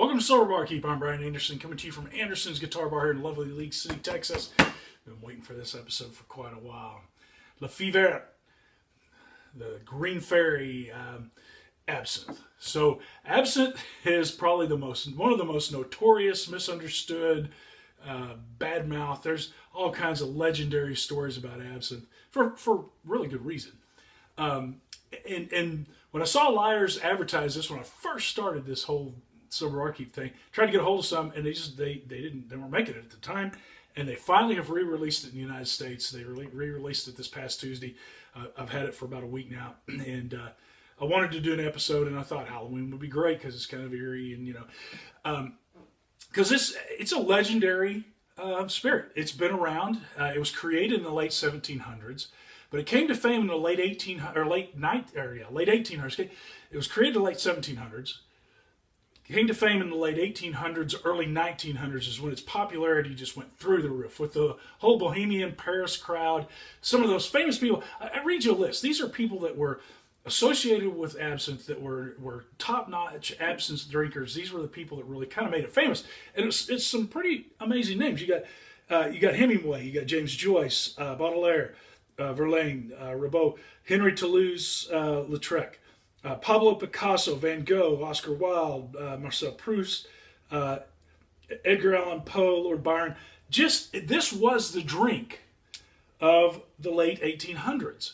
Welcome to Sober Barkeep. I'm Brian Anderson, coming to you from Anderson's Guitar Bar here in lovely League City, Texas. Been waiting for this episode for quite a while. La Fivert, the Green Fairy Absinthe. So Absinthe is probably one of the most notorious, misunderstood, bad mouth. There's all kinds of legendary stories about Absinthe for really good reason. And when I saw Lyre's advertise this when I first started this whole Sober Barkeep thing, tried to get a hold of some, and they weren't making it at the time, and they finally have re-released it in the United States. They re-released it this past Tuesday. I've had it for about a week now, and I wanted to do an episode, and I thought Halloween would be great because it's kind of eerie, and because it's a legendary spirit. It's been around. It was created in the late 1700s. But it came to fame in the late 1800s. It was created in the late 1700s. Came to fame in the late 1800s, early 1900s is when its popularity just went through the roof with the whole Bohemian Paris crowd. Some of those famous people. I read you a list. These are people that were associated with absinthe, that were top-notch absinthe drinkers. These were the people that really kind of made it famous. And it's some pretty amazing names. You got Hemingway, you got James Joyce, Baudelaire, Verlaine, Rimbaud, Henry Toulouse-Lautrec, Pablo Picasso, Van Gogh, Oscar Wilde, Marcel Proust, Edgar Allan Poe, Lord Byron. This was the drink of the late 1800s,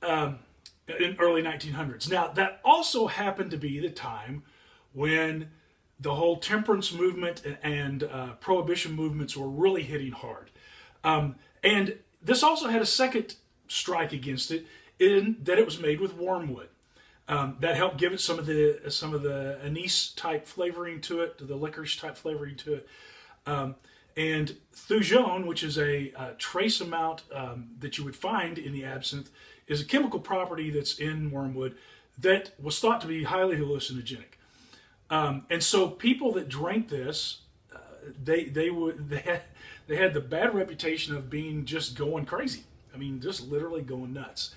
in early 1900s. Now, that also happened to be the time when the whole temperance movement and prohibition movements were really hitting hard. And this also had a second strike against it in that it was made with wormwood. That helped give it some of the anise type flavoring to it, the licorice type flavoring to it. And Thujaune, which is a trace amount that you would find in the absinthe, is a chemical property that's in wormwood that was thought to be highly hallucinogenic. And so people that drank this, they had the bad reputation of being just going crazy. I mean, just literally going nuts.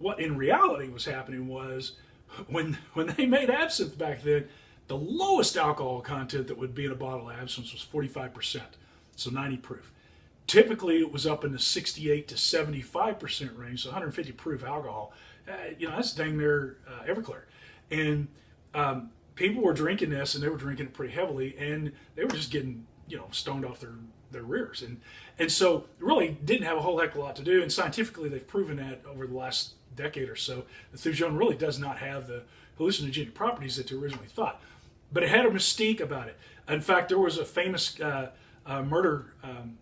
What in reality was happening was when they made absinthe back then, the lowest alcohol content that would be in a bottle of absinthe was 45%, so 90 proof. Typically, it was up in the 68 to 75% range, so 150 proof alcohol. That's dang near Everclear. And people were drinking this, and they were drinking it pretty heavily, and they were just getting stoned off their rears. And so it really didn't have a whole heck of a lot to do, and scientifically they've proven that over the last decade or so. The Thujaune really does not have the hallucinogenic properties that they originally thought. But it had a mystique about it. In fact, there was a famous murder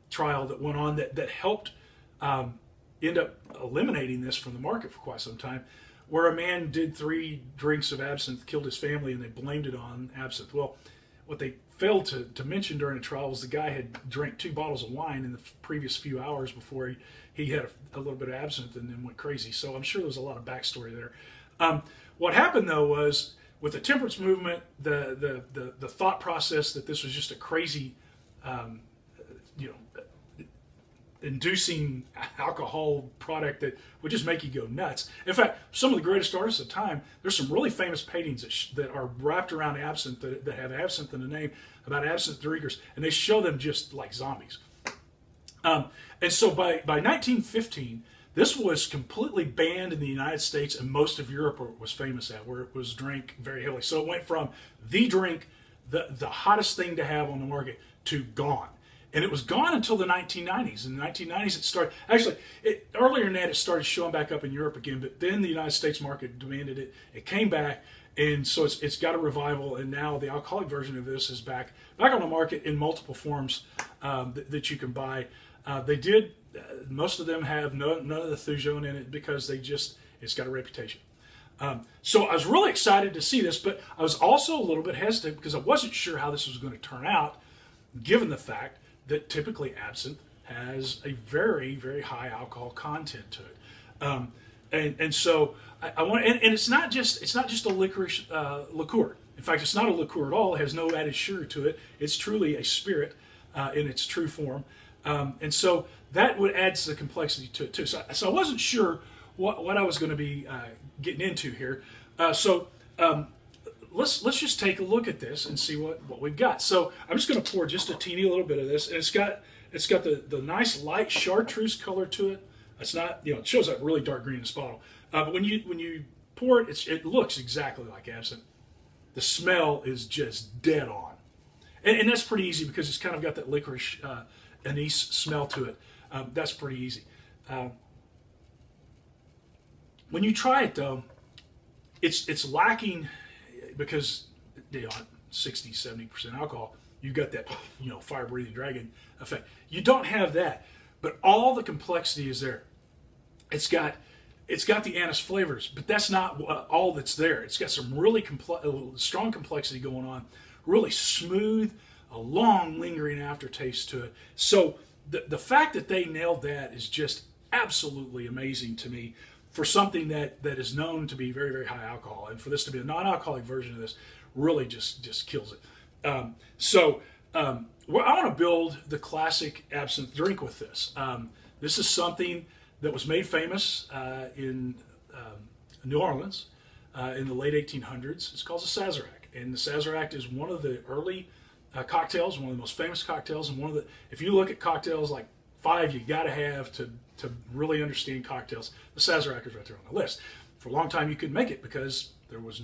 trial that went on that helped end up eliminating this from the market for quite some time, where a man did 3 drinks of absinthe, killed his family, and they blamed it on absinthe. Well, what they failed to mention during the trial was the guy had drank 2 bottles of wine in the previous few hours before he had a little bit of absinthe and then went crazy. So I'm sure there's a lot of backstory there. What happened though was with the temperance movement, the thought process that this was just a crazy, inducing alcohol product that would just make you go nuts. In fact, some of the greatest artists of the time, there's some really famous paintings that are wrapped around absinthe that have absinthe in the name, about absinthe drinkers, and they show them just like zombies. And so by 1915, this was completely banned in the United States, and most of Europe where it was famous at, where it was drank very heavily. So it went from the drink, the hottest thing to have on the market, to gone. And it was gone until the 1990s. In the 1990s, it started. Actually, earlier than that, it started showing back up in Europe again. But then the United States market demanded it. It came back, and so it's got a revival. And now the alcoholic version of this is back on the market in multiple forms that you can buy. Most of them have none of the Thujaune in it because it's got a reputation. So I was really excited to see this, but I was also a little bit hesitant because I wasn't sure how this was going to turn out, given the fact that typically absinthe has a very, very high alcohol content to it, and so I want, and it's not just a licorice liqueur. In fact, it's not a liqueur at all. It has no added sugar to it. It's truly a spirit in its true form, and so that would add the complexity to it too. So I wasn't sure what I was going to be getting into here. So let's just take a look at this and see what we've got. So I'm just going to pour just a teeny little bit of this, and it's got the nice light chartreuse color to it. It's not, you know, it shows up really dark green in this bottle, but when you pour it, it looks exactly like absinthe. The smell is just dead on, and that's pretty easy because it's kind of got that licorice anise smell to it. That's pretty easy. When you try it though, it's lacking because, you know, 60-70% alcohol. You got that, you know, fire-breathing dragon effect. You don't have that, but all the complexity is there. It's got the anise flavors, but that's not all that's there. It's got some really strong complexity going on, really smooth, a long lingering aftertaste to it. So the fact that they nailed that is just absolutely amazing to me for something that is known to be very, very high alcohol. And for this to be a non-alcoholic version of this really just kills it. I want to build the classic absinthe drink with this. This is something that was made famous in New Orleans in the late 1800s. It's called the Sazerac, and the Sazerac is one of the early cocktails, one of the most famous cocktails, and if you look at cocktails like 5 you got to have to really understand cocktails, the Sazerac is right there on the list. For a long time you couldn't make it because there was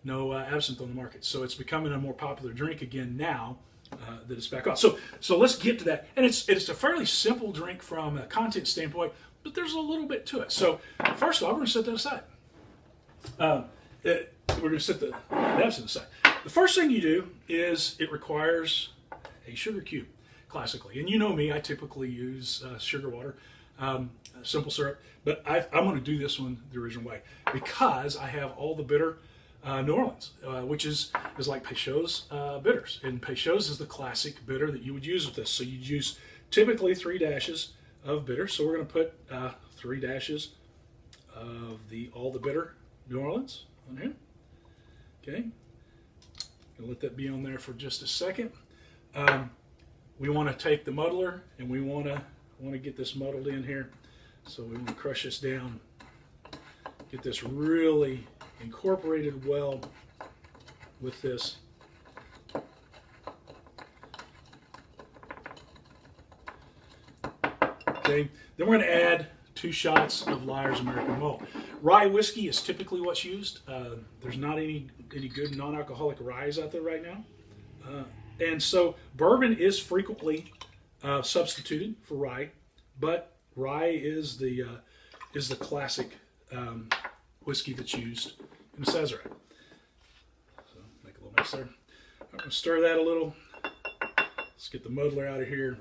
no absinthe on the market. So it's becoming a more popular drink again now that it's back on. So let's get to that. And it's a fairly simple drink from a content standpoint, but there's a little bit to it. So first of all, we're going to set that aside. We're going to set the absinthe aside. The first thing you do is it requires a sugar cube, classically. And you know me, I typically use sugar water, simple syrup, but I'm going to do this one the original way because I have all the bitter New Orleans, which is like Peychaud's bitters. And Peychaud's is the classic bitter that you would use with this. So you'd use typically 3 dashes of bitter. So we're going to put 3 dashes of all the bitter New Orleans on here. Okay. Gonna let that be on there for just a second. We want to take the muddler and we want to get this muddled in here. So we want to crush this down, get this really incorporated well with this. Okay, then we're going to add 2 shots of Lyre's American Malt. Rye whiskey is typically what's used. There's not any good non-alcoholic ryes out there right now. And so bourbon is frequently substituted for rye, but rye is the classic whiskey that's used in the Sazerac. So make a little mess there. I'm going to stir that a little. Let's get the muddler out of here.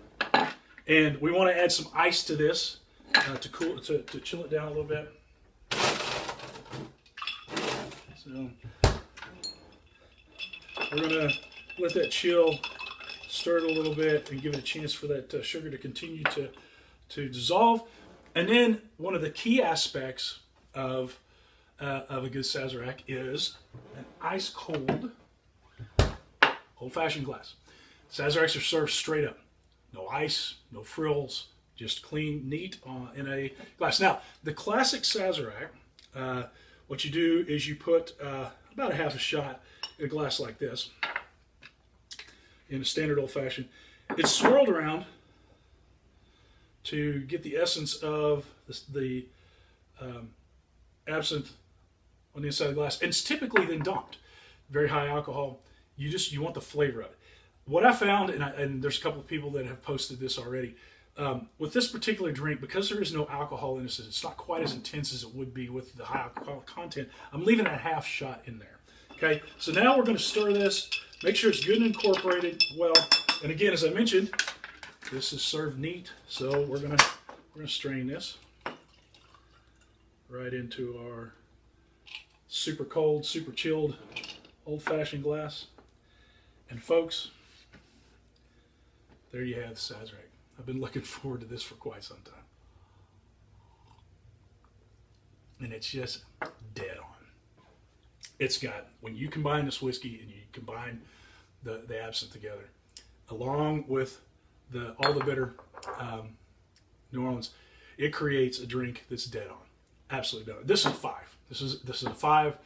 And we want to add some ice to this to chill it down a little bit. So we're going to let that chill, stir it a little bit, and give it a chance for that sugar to continue to dissolve. And then one of the key aspects of a good Sazerac is an ice cold old-fashioned glass. Sazeracs are served straight up. No ice, no frills, just clean, neat in a glass. Now, the classic Sazerac, what you do is you put about a half a shot in a glass like this, in a standard old-fashioned. It's swirled around to get the essence of the absinthe on the inside of the glass. And it's typically then dumped. Very high alcohol. You want the flavor of it. What I found, and there's a couple of people that have posted this already, with this particular drink, because there is no alcohol in it, it's not quite as intense as it would be with the high alcohol content. I'm leaving a half shot in there. Okay, so now we're going to stir this, make sure it's good and incorporated well. And again, as I mentioned, this is served neat, so we're going to strain this right into our super cold, super chilled, old-fashioned glass. And folks, there you have the Sazerac. I've been looking forward to this for quite some time. And it's just dead on. It's got, when you combine this whiskey and you combine the absinthe together, along with all the bitter New Orleans, it creates a drink that's dead on. Absolutely dead on. This is a 5. This is a 5.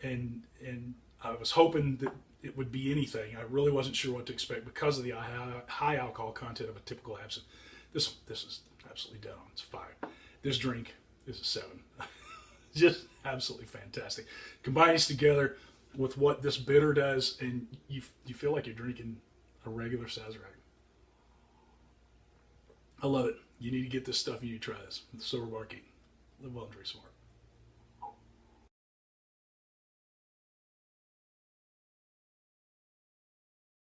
and I was hoping that it would be anything. I really wasn't sure what to expect because of the high alcohol content of a typical absinthe. This is absolutely dead on. It's a 5. This drink is a 7. Just absolutely fantastic. Combine these together with what this bitter does, and you feel like you're drinking a regular Sazerac. I love it. You need to get this stuff. You need to try this. The Sober Barkeep. Live well and drink smart.